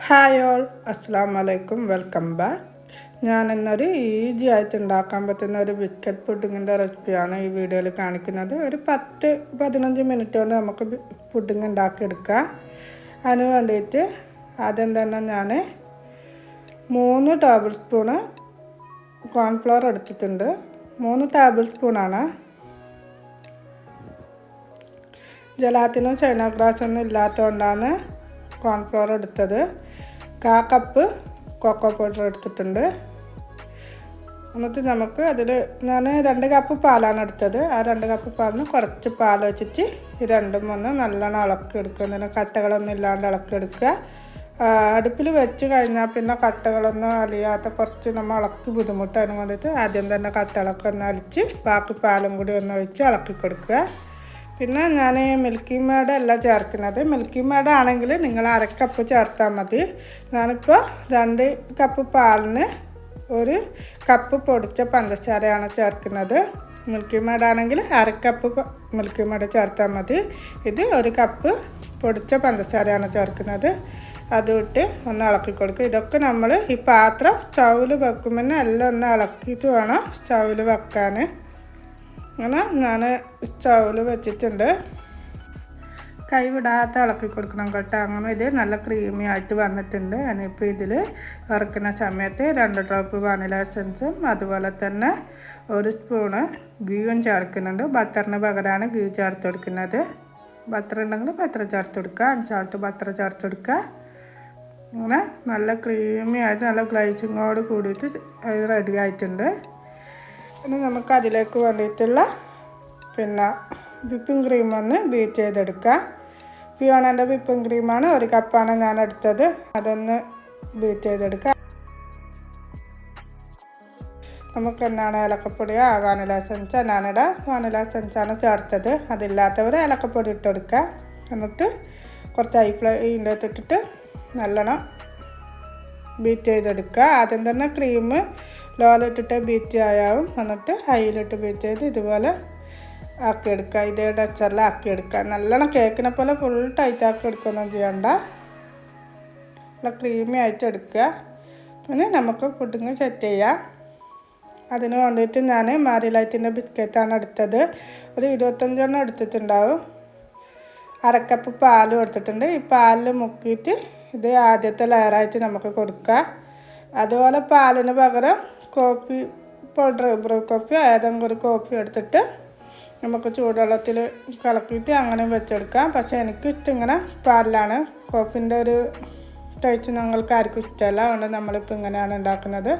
Hi all, അസ്സാം വലൈക്കും, welcome back. ഞാൻ ഇന്നൊരു ഈസി ആയിട്ട് ഉണ്ടാക്കാൻ പറ്റുന്ന ഒരു ബിസ്ക്കറ്റ് പുഡിങ്ങിൻ്റെ റെസിപ്പിയാണ് ഈ വീഡിയോയിൽ കാണിക്കുന്നത്. ഒരു 10-15 മിനിറ്റ് കൊണ്ട് നമുക്ക് പുഡിങ് ഉണ്ടാക്കിയെടുക്കാം. അതിന് വേണ്ടിയിട്ട് ആദ്യം തന്നെ ഞാൻ 3 ടേബിൾ സ്പൂണ് കോൺഫ്ലവർ എടുത്തിട്ടുണ്ട്. 3 ടേബിൾ സ്പൂണാണ്. ജലാറ്റിനും ചൈന ഗ്രാസൊന്നും ഇല്ലാത്തതുകൊണ്ടാണ് കോൺഫ്ലവർ എടുത്തത്. 1/4 കപ്പ് കൊക്കോ പൗഡർ എടുത്തിട്ടുണ്ട്. എന്നിട്ട് നമുക്ക് അതിൽ ഞാൻ 2 കപ്പ് പാലാണ് എടുത്തത്. ആ 2 കപ്പ് പാലിന് കുറച്ച് പാൽ വെച്ചിട്ട് ഈ രണ്ടും ഒന്ന് നല്ലോണം ഇളക്കിയെടുക്കുക. എന്നിട്ട് കട്ടകളൊന്നും ഇല്ലാണ്ട് ഇളക്കിയെടുക്കുക. അടുപ്പിൽ വെച്ച് കഴിഞ്ഞാൽ പിന്നെ കട്ടകളൊന്നും അലിയാത്ത കുറച്ച് നമ്മൾ ഇളക്കി ബുദ്ധിമുട്ട്. അതിന് വേണ്ടിയിട്ട് ആദ്യം തന്നെ കട്ടകളൊക്കെ ഒന്ന് അലിച്ച് ബാക്കി പാലും കൂടി ഒന്ന് ഒഴിച്ച് ഇളക്കി കൊടുക്കുക. പിന്നെ ഞാൻ മിൽക്കി മേഡ് അല്ല ചേർക്കുന്നത്. മിൽക്കി മേഡ് ആണെങ്കിൽ നിങ്ങൾ 1/2 കപ്പ് ചേർത്താൽ മതി. ഞാനിപ്പോൾ 2 കപ്പ് പാലിന് 1 കപ്പ് പൊടിച്ച പഞ്ചസാരയാണ് ചേർക്കുന്നത്. മിൽക്കി മേഡ് ആണെങ്കിൽ 1/2 കപ്പ് മിൽക്കി മേഡ് ചേർത്താൽ മതി. ഇത് 1 കപ്പ് പൊടിച്ച പഞ്ചസാരയാണ് ചേർക്കുന്നത്. അതിട്ട് ഒന്ന് ഇളക്കി കൊടുക്കുക. ഇതൊക്കെ നമ്മൾ ഈ പാത്രം സ്റ്റൗവിൽ വെക്കുമ്പോൾ എല്ലാം ഒന്ന് ഇളക്കിയിട്ട് വേണം സ്റ്റൗവിൽ വെക്കാൻ. അങ്ങനെ ഞാൻ സ്റ്റൗവിൽ വെച്ചിട്ടുണ്ട്. കൈ വിടാത്ത ഇളക്കി കൊടുക്കണം കേട്ടോ. അങ്ങനെ ഇത് നല്ല ക്രീമി ആയിട്ട് വന്നിട്ടുണ്ട്. ഞാനിപ്പോൾ ഇതിൽ ഇറക്കുന്ന സമയത്ത് 2 ഡ്രോപ്പ് വാനില എസൻസും അതുപോലെ തന്നെ 1 സ്പൂണ് ഗീയും ചേർക്കുന്നുണ്ട്. ബട്ടറിന് പകരമാണ് ഗീ ചേർത്ത് കൊടുക്കുന്നത്. ബട്ടർ ഉണ്ടെങ്കിൽ ബട്ടർ ചേർത്ത് കൊടുക്കുക. 5 ബട്ടർ ചേർത്ത് കൊടുക്കുക. അങ്ങനെ നല്ല ക്രീമി ആയിട്ട് നല്ല ഗ്ലൈസിങ്ങോട് കൂടിയിട്ട് അത് റെഡി ആയിട്ടുണ്ട്. ഇനി നമുക്ക് അതിലേക്ക് വേണ്ടിയിട്ടുള്ള വിപ്പിംഗ് ക്രീം ഒന്ന് ബീറ്റ് ചെയ്തെടുക്കാം. ഫിയോണൻ്റെ വിപ്പിംഗ് ക്രീമാണ് 1 കപ്പാണ് ഞാൻ എടുത്തത്. അതൊന്ന് ബീറ്റ് ചെയ്തെടുക്കാം. നമുക്ക് എന്താണ് ഏലക്കപ്പൊടിയോ വാനില എസൻസ്, ഞാനിവിടെ വാനില എസൻസാണ് ചേർത്തത്. അതില്ലാത്തവർ ഏലക്കപ്പൊടി ഇട്ട് കൊടുക്കുക. എന്നിട്ട് കുറച്ച് ഹൈ ഫ്ലെയിമിൻ്റെ ഇട്ടിട്ട് നല്ലോണം ബീറ്റ് ചെയ്തെടുക്കുക. ആദ്യം തന്നെ ക്രീം ലോയിലിട്ടിട്ട് ബീറ്റ് ആയാവും. എന്നിട്ട് ഹൈയിലിട്ട് ബീറ്റ് ചെയ്ത് ഇതുപോലെ ആക്കിയെടുക്കുക. ഇതേ ടെക്സ്ചറിൽ ആക്കിയെടുക്കുക. നല്ലോണം കേക്കിനെ പോലെ ഫുൾ ടൈറ്റ് ആക്കി എടുക്കുകയൊന്നും ചെയ്യണ്ട. നല്ല ക്രീമി ആയിട്ട് എടുക്കുക. പിന്നെ നമുക്ക് പുഡിങ് സെറ്റ് ചെയ്യാം. അതിന് വേണ്ടിയിട്ട് ഞാൻ മാരി ലൈറ്റിൻ്റെ ബിസ്ക്കറ്റാണ് എടുത്തത്. ഒരു 25 എടുത്തിട്ടുണ്ടാവും. 1/2 കപ്പ് പാലും എടുത്തിട്ടുണ്ട്. ഈ പാലിൽ മുക്കിയിട്ട് ഇത് ആദ്യത്തെ ലെയറായിട്ട് നമുക്ക് കൊടുക്കുക. അതുപോലെ പാലിന് പകരം കോഫി പൗഡർ, ബ്രൂ കോഫി ഏതെങ്കിലും ഒരു കോഫി എടുത്തിട്ട് നമുക്ക് ചൂടുവെള്ളത്തിൽ കലക്കിയിട്ട് അങ്ങനെ വെച്ചെടുക്കാം. പക്ഷേ എനിക്ക് ഇഷ്ടം ഇങ്ങനെ പാലിലാണ്. കോഫിൻ്റെ ഒരു ടേസ്റ്റ് ഞങ്ങൾക്ക് ആർക്കും ഇഷ്ടമല്ല. അതുകൊണ്ട് നമ്മളിപ്പോൾ ഇങ്ങനെയാണ് ഉണ്ടാക്കുന്നത്.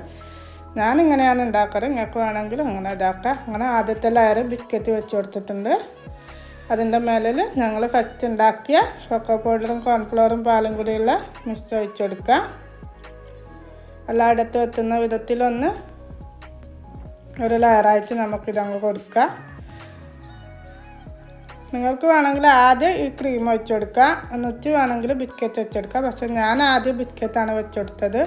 ഞാനിങ്ങനെയാണ് ഉണ്ടാക്കാറ്. നിങ്ങൾക്ക് വേണമെങ്കിൽ ഇങ്ങനെ ഇതാക്കാം. അങ്ങനെ ആദ്യത്തെ ലെയർ ബിസ്ക്കറ്റ് വെച്ച് കൊടുത്തിട്ടുണ്ട്. അതിൻ്റെ മേലിൽ ഞങ്ങൾ ഫസ്റ്റ് ഉണ്ടാക്കിയ കൊക്കോ പൗഡറും കോൺഫ്ലവറും പാലും കൂടിയുള്ള മിക്സ് ഒഴിച്ചെടുക്കാം. എല്ലായിടത്തും എത്തുന്ന വിധത്തിലൊന്ന് ഒരു ലെയറായിട്ട് നമുക്കിതങ്ങ് കൊടുക്കാം. നിങ്ങൾക്ക് വേണമെങ്കിൽ ആദ്യം ഈ ക്രീം വെച്ചെടുക്കാം, എന്നിട്ട് വേണമെങ്കിൽ ബിസ്ക്കറ്റ് വെച്ചെടുക്കാം. പക്ഷേ ഞാൻ ആദ്യം ബിസ്ക്കറ്റാണ് വെച്ചെടുത്തത്.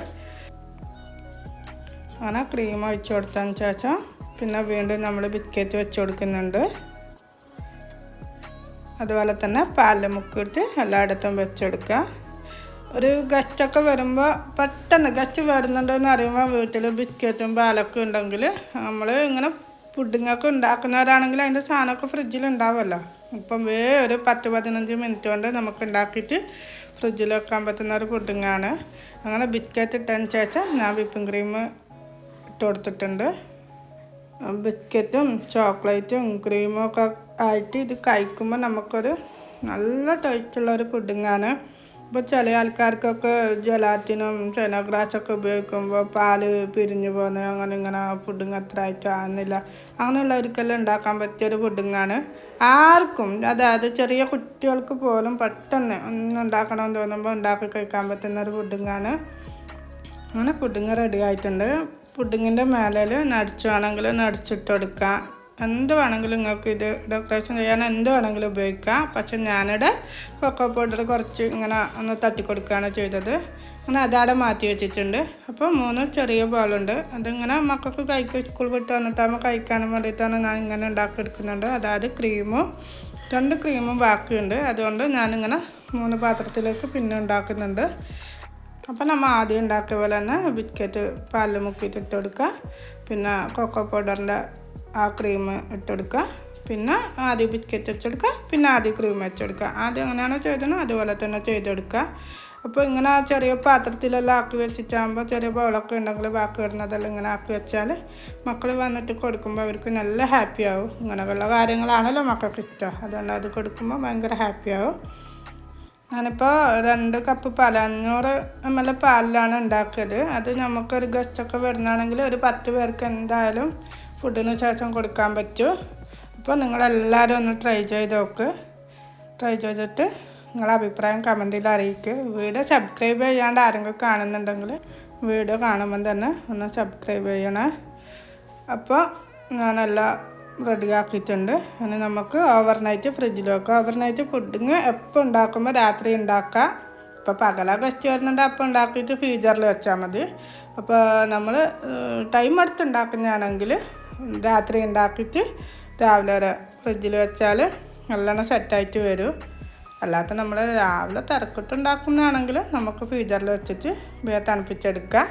അങ്ങനെ ക്രീം ഒഴിച്ച് കൊടുത്തതിന് ശേഷം പിന്നെ വീണ്ടും നമ്മൾ ബിസ്ക്കറ്റ് വെച്ച് കൊടുക്കുന്നുണ്ട്. അതുപോലെ തന്നെ പാലിൽ മുക്കിയിട്ട് എല്ലായിടത്തും വെച്ചെടുക്കുക. ഒരു ഗസ്റ്റൊക്കെ വരുമ്പോൾ പെട്ടെന്ന് ഗസ്റ്റ് വരുന്നുണ്ടെന്ന് അറിയുമ്പോൾ വീട്ടിൽ ബിസ്ക്കറ്റും പാലൊക്കെ ഉണ്ടെങ്കിൽ നമ്മൾ ഇങ്ങനെ പുഡിങ്ങൊക്കെ ഉണ്ടാക്കുന്നവരാണെങ്കിൽ അതിൻ്റെ സാധനമൊക്കെ ഫ്രിഡ്ജിൽ ഉണ്ടാവുമല്ലോ. ഇപ്പം ഒരു 10-15 മിനിറ്റ് കൊണ്ട് നമുക്ക് ഉണ്ടാക്കിയിട്ട് ഫ്രിഡ്ജിൽ വെക്കാൻ പറ്റുന്ന ഒരു പുഡിങ്ങാണ്. അങ്ങനെ ബിസ്ക്കറ്റ് ഇട്ടതിന് ശേഷം ഞാൻ വിപ്പിംഗ് ക്രീം ഇട്ട് കൊടുത്തിട്ടുണ്ട്. ബിസ്ക്കറ്റും ചോക്ലേറ്റും ക്രീമും ഒക്കെ ആയിട്ട് ഇത് കഴിക്കുമ്പോൾ നമുക്കൊരു നല്ല ടേസ്റ്റുള്ളൊരു പുഡിങ്ങാണ്. ഇപ്പോൾ ചില ആൾക്കാർക്കൊക്കെ ജലാറ്റിനും ചൈന ഗ്രാസൊക്കെ ഉപയോഗിക്കുമ്പോൾ പാല് പിരിഞ്ഞു പോകുന്നത് അങ്ങനെ ഇങ്ങനെ പുഡിങ് അത്ര ആയിട്ട് ആകുന്നില്ല. അങ്ങനെയുള്ളവർക്കെല്ലാം ഉണ്ടാക്കാൻ പറ്റിയൊരു പുഡിങ്ങാണ്. ആർക്കും, അതായത് ചെറിയ കുട്ടികൾക്ക് പോലും പെട്ടെന്ന് ഒന്ന് ഉണ്ടാക്കണമെന്ന് തോന്നുമ്പോൾ ഉണ്ടാക്കി കഴിക്കാൻ പറ്റുന്നൊരു പുഡിങ്ങാണ്. അങ്ങനെ പുഡിങ് റെഡി ആയിട്ടുണ്ട്. പുഡിങ്ങിൻ്റെ മേലിൽ നട്സ് വേണമെങ്കിൽ നട്സിട്ട് കൊടുക്കാം. എന്ത് വേണമെങ്കിലും നിങ്ങൾക്ക് ഇത് ഡെക്കറേഷൻ ചെയ്യാൻ എന്ത് വേണമെങ്കിലും ഉപയോഗിക്കാം. പക്ഷെ ഞാനിവിടെ കൊക്കോ പൗഡർ കുറച്ച് ഇങ്ങനെ ഒന്ന് തട്ടിക്കൊടുക്കുകയാണ് ചെയ്തത്. അങ്ങനെ അതവിടെ മാറ്റി വെച്ചിട്ടുണ്ട്. അപ്പോൾ 3 ചെറിയ ബോളുണ്ട്. അതിങ്ങനെ മക്കൾക്ക് സ്കൂൾ വിട്ട് വന്നിട്ടാകുമ്പോൾ കഴിക്കാനും വേണ്ടിയിട്ടാണ് ഞാൻ ഇങ്ങനെ ഉണ്ടാക്കിയെടുക്കുന്നുണ്ട്. അതായത് 2 ക്രീമും ബാക്കിയുണ്ട്. അതുകൊണ്ട് ഞാനിങ്ങനെ 3 പാത്രത്തിലേക്ക് പിന്നെ ഉണ്ടാക്കുന്നുണ്ട്. അപ്പോൾ നമ്മൾ ആദ്യം ഉണ്ടാക്കിയ പോലെ തന്നെ ബിസ്ക്കറ്റ് പാലിൽ മുക്കിയിട്ട് ഇട്ട് കൊടുക്കുക. പിന്നെ കൊക്കോ പൗഡറിൻ്റെ ആ ക്രീം ഇട്ട് കൊടുക്കുക. പിന്നെ ആദ്യം ബിസ്ക്കറ്റ് വെച്ചെടുക്കുക, പിന്നെ ആദ്യം ക്രീം വെച്ചെടുക്കുക. ആദ്യം എങ്ങനെയാണോ ചെയ്തത് അതുപോലെ തന്നെ ചെയ്തെടുക്കുക. അപ്പോൾ ഇങ്ങനെ ചെറിയ പാത്രത്തിലെല്ലാം ആക്കി വെച്ചിട്ടാകുമ്പോൾ ചെറിയ ബൗളൊക്കെ ഉണ്ടെങ്കിൽ ബാക്കി വരുന്നതെല്ലാം ഇങ്ങനെ ആക്കി വെച്ചാൽ മക്കൾ വന്നിട്ട് കൊടുക്കുമ്പോൾ അവർക്ക് നല്ല ഹാപ്പി ആവും. ഇങ്ങനെയുള്ള കാര്യങ്ങളാണല്ലോ മക്കൾക്ക് ഇഷ്ടം. അതുകൊണ്ട് അത് കൊടുക്കുമ്പോൾ ഭയങ്കര ഹാപ്പി ആവും. ഞാനിപ്പോൾ 2 കപ്പ് പാൽ 500 ml പാലിലാണ് ഉണ്ടാക്കിയത്. അത് നമുക്കൊരു ഗസ്റ്റൊക്കെ വരുന്നതാണെങ്കിൽ ഒരു 10 പേർക്ക് എന്തായാലും ഫുഡിന് ശേഷം കൊടുക്കാൻ പറ്റും. അപ്പോൾ നിങ്ങളെല്ലാവരും ഒന്ന് ട്രൈ ചെയ്ത് നോക്ക്. ട്രൈ ചെയ്തിട്ട് നിങ്ങളെ അഭിപ്രായം കമൻറ്റിൽ അറിയിക്കുക. വീഡിയോ സബ്സ്ക്രൈബ് ചെയ്യാണ്ട് ആരെങ്കിലും കാണുന്നുണ്ടെങ്കിൽ വീഡിയോ കാണുമ്പോൾ തന്നെ ഒന്ന് സബ്സ്ക്രൈബ് ചെയ്യണേ. അപ്പോൾ ഞാനെല്ലാം റെഡിയാക്കിയിട്ടുണ്ട്. ഇനി നമുക്ക് ഓവർനൈറ്റ് ഫ്രിഡ്ജിൽ വെക്കാം. ഓവർനൈറ്റ് പുഡിങ് എപ്പോൾ ഉണ്ടാക്കുമ്പോൾ രാത്രി ഉണ്ടാക്കാം. ഇപ്പോൾ പകല ഗസ്റ്റ് വരുന്നുണ്ട് അപ്പോൾ ഉണ്ടാക്കിയിട്ട് ഫ്രീസറിൽ വെച്ചാൽ മതി. അപ്പോൾ നമ്മൾ ടൈം എടുത്ത് ഉണ്ടാക്കുന്നതാണെങ്കിൽ രാത്രി ഉണ്ടാക്കിയിട്ട് രാവിലെ വരെ ഫ്രിഡ്ജിൽ വെച്ചാൽ നല്ലോണം സെറ്റായിട്ട് വരും. അല്ലാത്ത നമ്മൾ രാവിലെ തിരക്കിട്ടുണ്ടാക്കുന്നതാണെങ്കിൽ നമുക്ക് ഫ്രീസറിൽ വെച്ചിട്ട് വേഗം തണുപ്പിച്ചെടുക്കാം.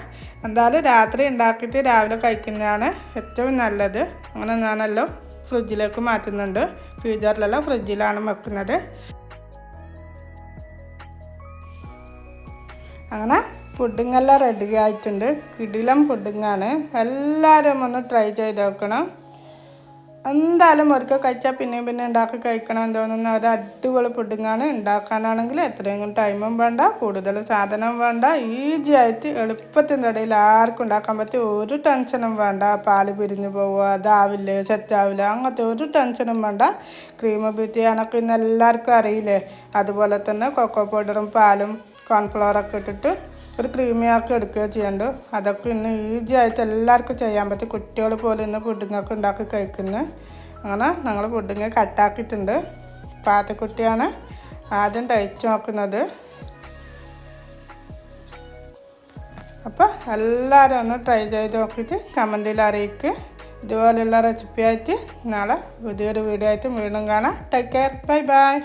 എന്തായാലും രാത്രി ഉണ്ടാക്കിയിട്ട് രാവിലെ കഴിക്കുന്നതാണ് ഏറ്റവും നല്ലത്. അങ്ങനെ ഞാനെല്ലാം ഫ്രിഡ്ജിലേക്ക് മാറ്റുന്നുണ്ട്. ഫ്രീസറിലെല്ലാം ഫ്രിഡ്ജിലാണ് വെക്കുന്നത്. അങ്ങനെ പുഡിങ്ങെല്ലാം റെഡി ആയിട്ടുണ്ട്. കിടിലം പുഡിങ്ങാണ്. എല്ലാവരും ഒന്ന് ട്രൈ ചെയ്ത് നോക്കണം. എന്തായാലും ഒരിക്കൽ കഴിച്ചാൽ പിന്നെ ഉണ്ടാക്കി കഴിക്കണം തോന്നുന്ന ഒരു അടിപൊളി പുഡിങ്ങാണ്. ഉണ്ടാക്കാനാണെങ്കിൽ എത്രയും ടൈമും വേണ്ട, കൂടുതൽ സാധനം വേണ്ട, ഈസി ആയിട്ട് എളുപ്പത്തിൻ്റെ ഇടയിൽ ആർക്കും ഉണ്ടാക്കാൻ പറ്റും. ഒരു ടെൻഷനും വേണ്ട. പാല് പിരിഞ്ഞു പോവുക, അതാവില്ലേ സെറ്റാവില്ല, അങ്ങനത്തെ ഒരു ടെൻഷനും വേണ്ട. ക്രീം ബീറ്റ് ചെയ്യാനൊക്കെ ഇന്ന് എല്ലാവർക്കും അറിയില്ലേ. അതുപോലെ തന്നെ കൊക്കോ പൗഡറും പാലും കോൺഫ്ലവറൊക്കെ ഇട്ടിട്ട് ഒരു ക്രീമിയാക്കി എടുക്കുകയോ ചെയ്യണ്ടു. അതൊക്കെ ഇന്ന് ഈസി ആയിട്ട് എല്ലാവർക്കും ചെയ്യാൻ പറ്റും. കുട്ടികൾ പോലും ഇന്ന് പുഡിങ്ങൊക്കെ ഉണ്ടാക്കി കഴിക്കുന്നത്. അങ്ങനെ ഞങ്ങൾ പുഡിങ് കട്ടാക്കിയിട്ടുണ്ട്. പാത്തക്കുട്ടിയാണ് ആദ്യം തയ്ച്ച് നോക്കുന്നത്. അപ്പോൾ എല്ലാവരും ഒന്ന് ട്രൈ ചെയ്ത് നോക്കിയിട്ട് കമൻറ്റിൽ അറിയിക്കുക. ഇതുപോലെയുള്ള റെസിപ്പി ആയിട്ട് നാളെ പുതിയൊരു വീഡിയോ ആയിട്ട് വീണ്ടും കാണാം. Take care. Bye bye.